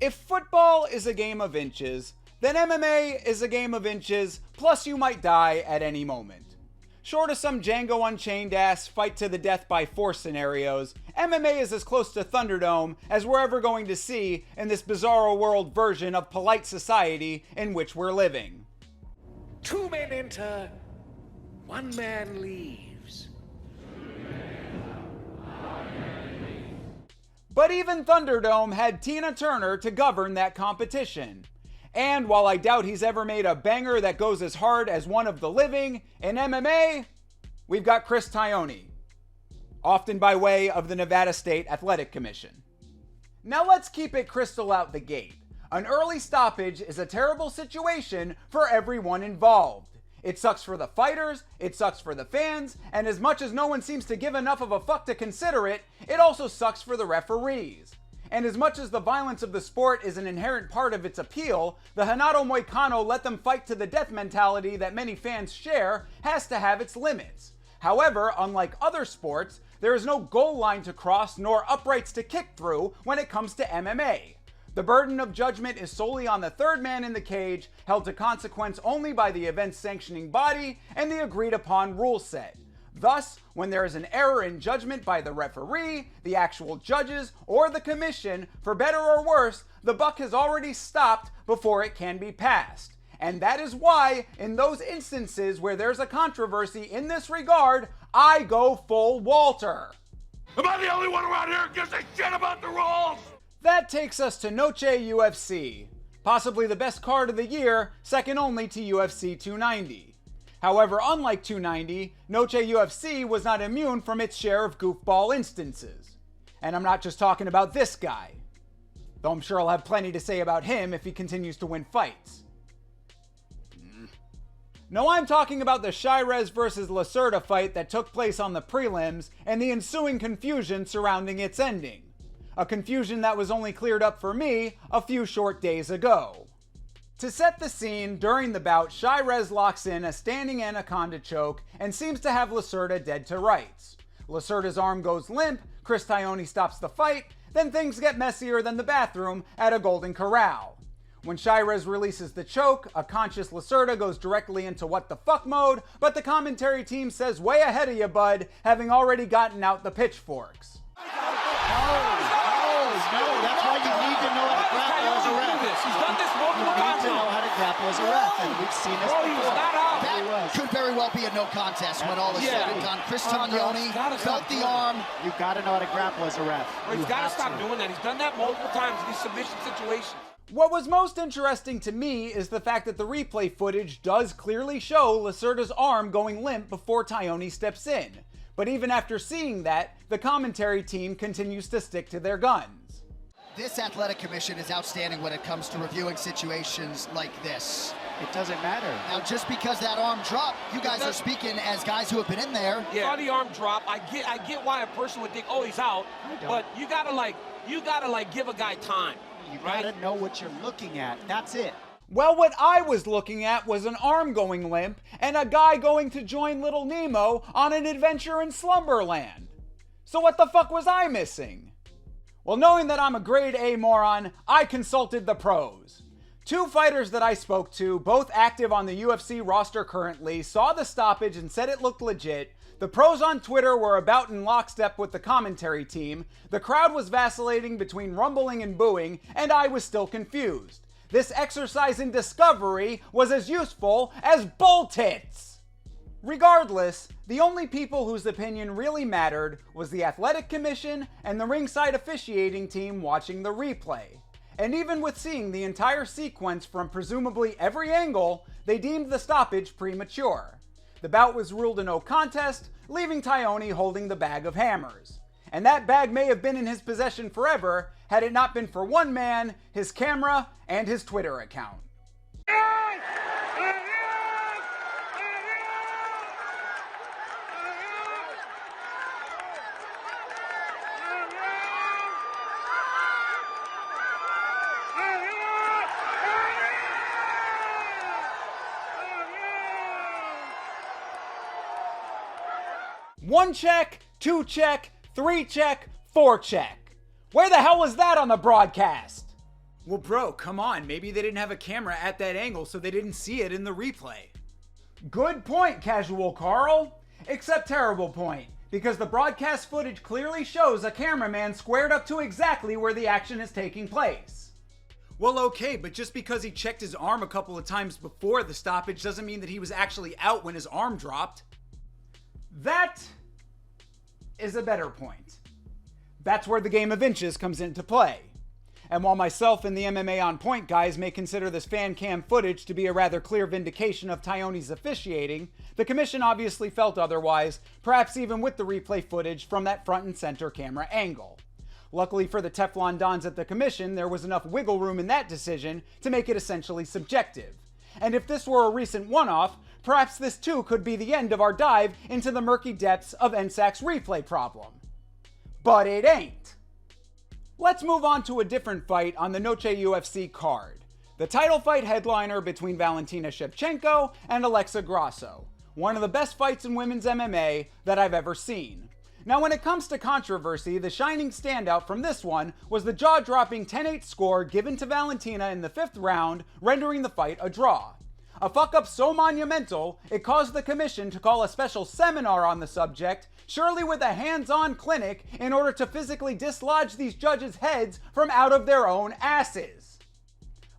If football is a game of inches, then MMA is a game of inches, plus you might die at any moment. Short of some Django Unchained ass fight to the death by force scenarios, MMA is as close to Thunderdome as we're ever going to see in this bizarro world version of polite society in which we're living. 2 men enter, 1 man leaves. But even Thunderdome had Tina Turner to govern that competition. And while I doubt he's ever made a banger that goes as hard as one of the living, in MMA, we've got Chris Tognoni, often by way of the Nevada State Athletic Commission. Now let's keep it crystal out the gate. An early stoppage is a terrible situation for everyone involved. It sucks for the fighters, it sucks for the fans, and as much as no one seems to give enough of a fuck to consider it, it also sucks for the referees. And as much as the violence of the sport is an inherent part of its appeal, the Hanato Moicano let them fight to the death mentality that many fans share has to have its limits. However, unlike other sports, there is no goal line to cross nor uprights to kick through when it comes to MMA. The burden of judgment is solely on the third man in the cage, held to consequence only by the event's sanctioning body and the agreed upon rule set. Thus, when there is an error in judgment by the referee, the actual judges, or the commission, for better or worse, the buck has already stopped before it can be passed. And that is why, in those instances where there's a controversy in this regard, I go full Walter. Am I the only one around here who gives a shit about the rules? That takes us to Noche UFC, possibly the best card of the year, second only to UFC 290. However, unlike 290, Noche UFC was not immune from its share of goofball instances. And I'm not just talking about this guy, though I'm sure I'll have plenty to say about him if he continues to win fights. No, I'm talking about the Shirez vs. Lacerda fight that took place on the prelims and the ensuing confusion surrounding its ending. A confusion that was only cleared up for me a few short days ago. To set the scene, during the bout, Shirez locks in a standing anaconda choke and seems to have Lacerda dead to rights. Lacerda's arm goes limp, Chris Tognoni stops the fight, then things get messier than the bathroom at a Golden Corral. When Shirez releases the choke, a conscious Lacerda goes directly into what the fuck mode, but the commentary team says way ahead of you, bud, having already gotten out the pitchforks. No, that's why you need to know how to grapple as a ref. He's done this multiple times. You need to know how to grapple as a ref, and we've seen this before. He's not out. That could very well be a no contest when all is said and done. Chris Tognoni felt the arm. You've got to know how to grapple as a ref. He's got to stop doing that. He's done that multiple times in these submission situations. What was most interesting to me is the fact that the replay footage does clearly show Lacerda's arm going limp before Tognoni steps in. But even after seeing that, the commentary team continues to stick to their guns. This athletic commission is outstanding when it comes to reviewing situations like this. It doesn't matter. Now, just because that arm dropped, you guys are speaking as guys who have been in there. Yeah. Saw the arm drop. I get why a person would think, oh, he's out. But you gotta give a guy time. You gotta know what you're looking at. That's it. Well, what I was looking at was an arm going limp and a guy going to join Little Nemo on an adventure in Slumberland. So what the fuck was I missing? Well, knowing that I'm a grade A moron, I consulted the pros. 2 fighters that I spoke to, both active on the UFC roster currently, saw the stoppage and said it looked legit. The pros on Twitter were about in lockstep with the commentary team. The crowd was vacillating between rumbling and booing, and I was still confused. This exercise in discovery was as useful as bull tits. Regardless, the only people whose opinion really mattered was the athletic commission and the ringside officiating team watching the replay. And even with seeing the entire sequence from presumably every angle, they deemed the stoppage premature. The bout was ruled a no contest, leaving Tognoni holding the bag of hammers. And that bag may have been in his possession forever had it not been for one man, his camera, and his Twitter account. One check, 2 check, 3 check, 4 check. Where the hell was that on the broadcast? Well, bro, come on. Maybe they didn't have a camera at that angle, so they didn't see it in the replay. Good point, Casual Carl. Except terrible point, because the broadcast footage clearly shows a cameraman squared up to exactly where the action is taking place. Well, okay, but just because he checked his arm a couple of times before the stoppage doesn't mean that he was actually out when his arm dropped. That is a better point. That's where the game of inches comes into play. And while myself and the MMA On Point guys may consider this fan cam footage to be a rather clear vindication of Tognoni's officiating, the commission obviously felt otherwise, perhaps even with the replay footage from that front and center camera angle. Luckily for the Teflon Dons at the commission, there was enough wiggle room in that decision to make it essentially subjective. And if this were a recent one-off, perhaps this too could be the end of our dive into the murky depths of NSAC's replay problem. But it ain't. Let's move on to a different fight on the Noche UFC card. The title fight headliner between Valentina Shevchenko and Alexa Grasso. One of the best fights in women's MMA that I've ever seen. Now when it comes to controversy, the shining standout from this one was the jaw-dropping 10-8 score given to Valentina in the 5th round, rendering the fight a draw. A fuck-up so monumental, it caused the commission to call a special seminar on the subject, surely with a hands-on clinic, in order to physically dislodge these judges' heads from out of their own asses.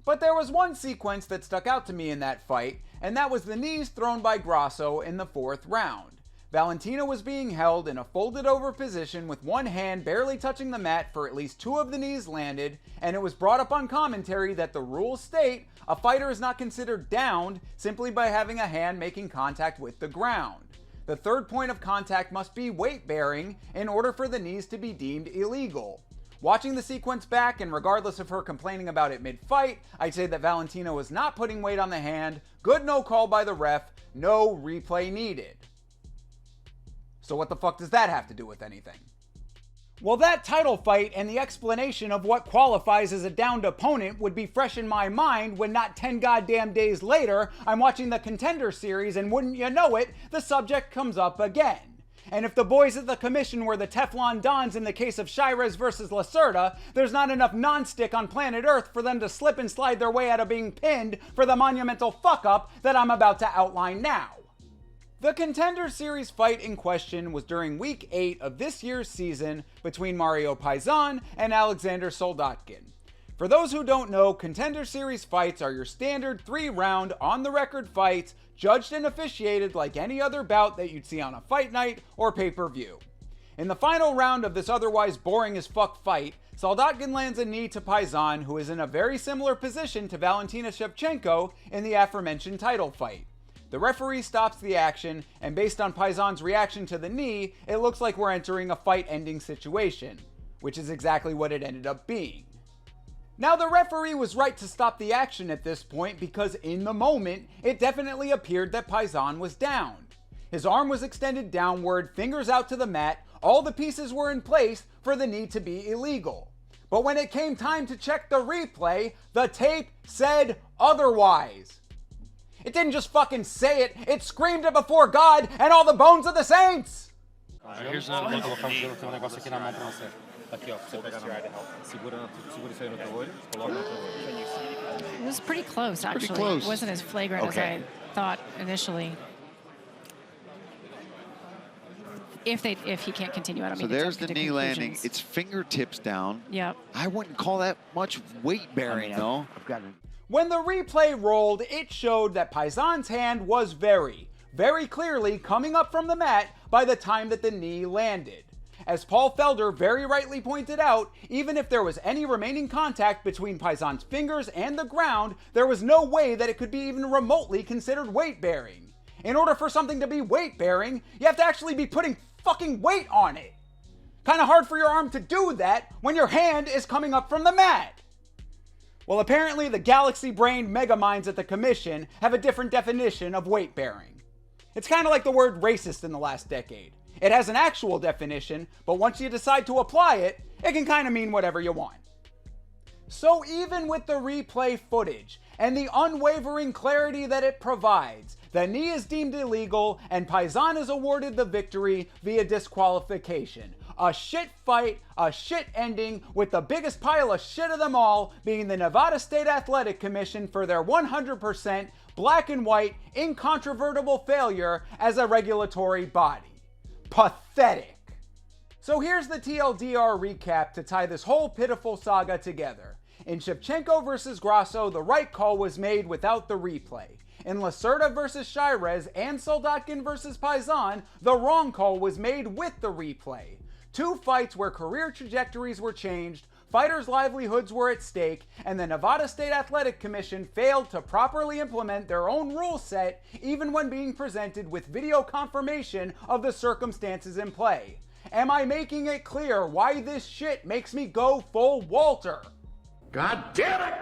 But there was one sequence that stuck out to me in that fight, and that was the knees thrown by Grasso in the 4th round. Valentina was being held in a folded over position with one hand barely touching the mat for at least 2 of the knees landed, and it was brought up on commentary that the rules state a fighter is not considered downed simply by having a hand making contact with the ground. The 3rd point of contact must be weight bearing in order for the knees to be deemed illegal. Watching the sequence back, and regardless of her complaining about it mid-fight, I'd say that Valentina was not putting weight on the hand, good no call by the ref, no replay needed. So what the fuck does that have to do with anything? Well, that title fight and the explanation of what qualifies as a downed opponent would be fresh in my mind when not 10 goddamn days later, I'm watching the Contender series and wouldn't you know it, the subject comes up again. And if the boys at the commission were the Teflon Dons in the case of Shirez versus Lacerda, there's not enough non-stick on planet Earth for them to slip and slide their way out of being pinned for the monumental fuck-up that I'm about to outline now. The Contender Series fight in question was during Week 8 of this year's season between Mario Paisan and Alexander Soldatkin. For those who don't know, Contender Series fights are your standard 3-round, on-the-record fights, judged and officiated like any other bout that you'd see on a fight night or pay-per-view. In the final round of this otherwise boring as fuck fight, Soldatkin lands a knee to Paisan, who is in a very similar position to Valentina Shevchenko in the aforementioned title fight. The referee stops the action, and based on Paisan's reaction to the knee, it looks like we're entering a fight-ending situation, which is exactly what it ended up being. Now, the referee was right to stop the action at this point because in the moment, it definitely appeared that Paisan was downed. His arm was extended downward, fingers out to the mat, all the pieces were in place for the knee to be illegal. But when it came time to check the replay, the tape said otherwise. It didn't just fucking say it, it screamed it before God and all the bones of the saints! Here's another look. Tem um negócio aqui na mão pra você. Aqui, ó, pra você pegar na mão. Segura isso aí no teu olho, coloca no teu olho. It was pretty close, actually. Pretty close. It wasn't as flagrant as I thought initially. If he can't continue, I don't mean to there's jump the into knee landing. conclusions. It's fingertips down. Yep. I wouldn't call that much weight bearing, though. When the replay rolled, it showed that Paisan's hand was very clearly coming up from the mat by the time that the knee landed. As Paul Felder very rightly pointed out, even if there was any remaining contact between Paisan's fingers and the ground, there was no way that it could be even remotely considered weight-bearing. In order for something to be weight-bearing, you have to actually be putting fucking weight on it. Kinda hard for your arm to do that when your hand is coming up from the mat. Well, apparently the galaxy-brained megaminds at the commission have a different definition of weight-bearing. It's kind of like the word racist in the last decade. It has an actual definition, but once you decide to apply it, it can kind of mean whatever you want. So even with the replay footage and the unwavering clarity that it provides, the knee is deemed illegal and Paisan is awarded the victory via disqualification. A shit fight, a shit ending, with the biggest pile of shit of them all being the Nevada State Athletic Commission for their 100% black and white, incontrovertible failure as a regulatory body. Pathetic. So here's the TLDR recap to tie this whole pitiful saga together. In Shevchenko versus Grasso, the right call was made without the replay. In Lacerda versus Shirez and Soldatkin versus Paisan, the wrong call was made with the replay. Two fights where career trajectories were changed, fighters' livelihoods were at stake, and the Nevada State Athletic Commission failed to properly implement their own rule set, even when being presented with video confirmation of the circumstances in play. Am I making it clear why this shit makes me go full Walter? God damn it!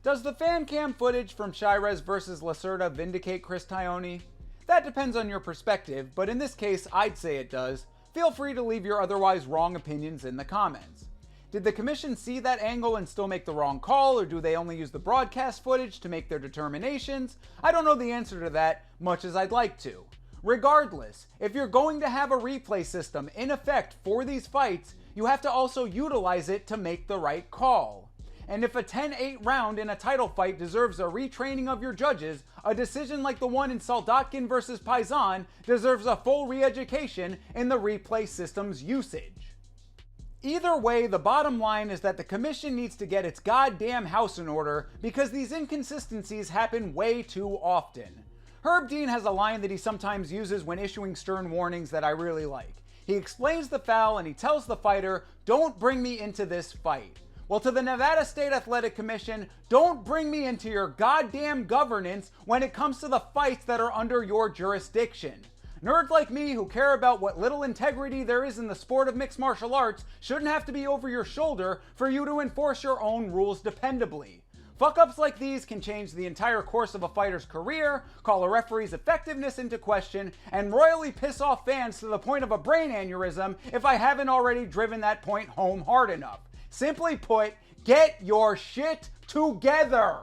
Does the fan cam footage from Shirez versus Lacerda vindicate Chris Tognoni? That depends on your perspective, but in this case, I'd say it does. Feel free to leave your otherwise wrong opinions in the comments. Did the commission see that angle and still make the wrong call, or do they only use the broadcast footage to make their determinations? I don't know the answer to that, much as I'd like to. Regardless, if you're going to have a replay system in effect for these fights, you have to also utilize it to make the right call. And if a 10-8 round in a title fight deserves a retraining of your judges, a decision like the one in Soldatkin versus Paisan deserves a full re-education in the replay system's usage. Either way, the bottom line is that the commission needs to get its goddamn house in order, because these inconsistencies happen way too often. Herb Dean has a line that he sometimes uses when issuing stern warnings that I really like. He explains the foul and he tells the fighter, "Don't bring me into this fight." Well, to the Nevada State Athletic Commission, don't bring me into your goddamn governance when it comes to the fights that are under your jurisdiction. Nerds like me who care about what little integrity there is in the sport of mixed martial arts shouldn't have to be over your shoulder for you to enforce your own rules dependably. Fuck-ups like these can change the entire course of a fighter's career, call a referee's effectiveness into question, and royally piss off fans to the point of a brain aneurysm if I haven't already driven that point home hard enough. Simply put, get your shit together!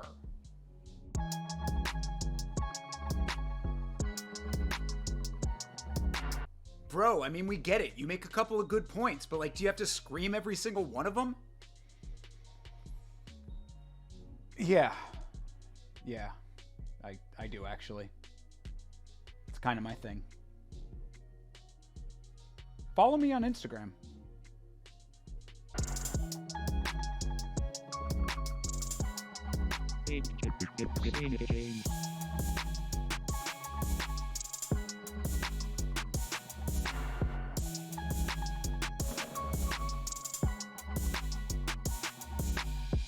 Bro, I mean, we get it. You make a couple of good points, but like, do you have to scream every single one of them? Yeah. Yeah. I do, actually. It's kind of my thing. Follow me on Instagram. Vindication.